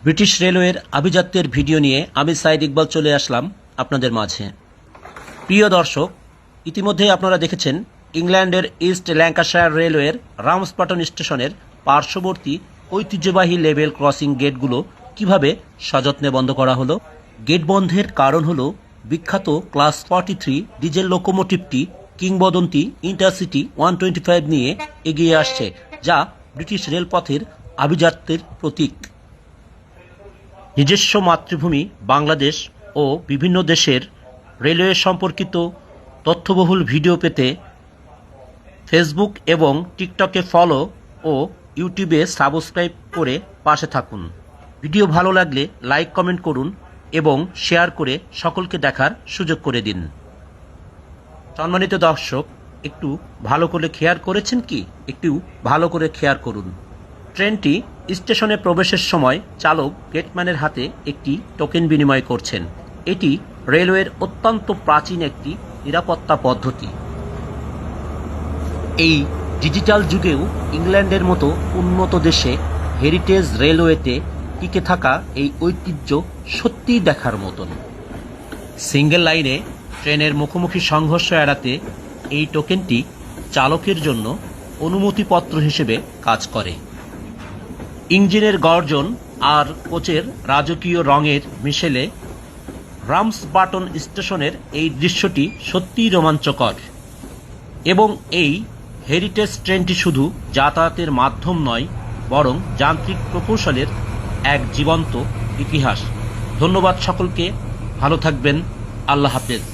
British রেলওয়ের আভিজাত্যের video নিয়ে আমি সাইদ ইকবাল চলে আসলাম আপনাদের মাঝে। প্রিয় দর্শক, ইতিমধ্যেই আপনারা দেখেছেন ইংল্যান্ডের ইস্ট ল্যাঙ্কাশায়ার রেলওয়ের রামসপাটন স্টেশনের পার্শ্ববর্তী ঐতিহ্যবাহী লেভেল ক্রসিং গেটগুলো কিভাবে সযত্নে বন্ধ করা হলো। গেট বন্ধের কারণ হলো বিখ্যাত ক্লাস 43 ডিজেল লোকোমোটিভটি কিংবদন্তি ইন্টারসিটি 125 নিয়ে এগিয়ে আসছে, যা ব্রিটিশ রেলপথের আভিজাত্যের প্রতীক। নিজস্ব মাতৃভূমি বাংলাদেশ ও বিভিন্ন দেশের রেলওয়ে সম্পর্কিত তথ্যবহুল ভিডিও পেতে ফেসবুক এবং টিকটকে ফলো ও ইউটিউবে সাবস্ক্রাইব করে পাশে থাকুন। ভিডিও ভালো লাগলে লাইক কমেন্ট করুন এবং শেয়ার করে সকলকে দেখার সুযোগ করে দিন। সম্মানিত দর্শক, একটু ভালো করে খেয়াল করেছেন কি? একটু ভালো করে খেয়াল করুন। ট্রেনটি স্টেশনে প্রবেশের সময় চালক গেটম্যানের হাতে একটি টোকেন বিনিময় করছেন। এটি রেলওয়ের অত্যন্ত প্রাচীন একটি নিরাপত্তা পদ্ধতি। এই ডিজিটাল যুগেও ইংল্যান্ডের মতো উন্নত দেশে হেরিটেজ রেলওয়েতে টিকে থাকা এই ঐতিহ্য সত্যিই দেখার মতন। সিঙ্গেল লাইনে ট্রেনের মুখোমুখি সংঘর্ষ এড়াতে এই টোকেনটি চালকের জন্য অনুমতিপত্র হিসেবে কাজ করে। ইঞ্জিনের গর্জন আর কোচের রাজকীয় রঙের মিশেলে রামসবাটন স্টেশনের এই দৃশ্যটি সত্যিই রোমাঞ্চকর। এবং এই হেরিটেজ ট্রেনটি শুধু যাতায়াতের মাধ্যম নয়, বরং যান্ত্রিক প্রকৌশলের এক জীবন্ত ইতিহাস। ধন্যবাদ সকলকে, ভালো থাকবেন, আল্লাহ হাফেজ।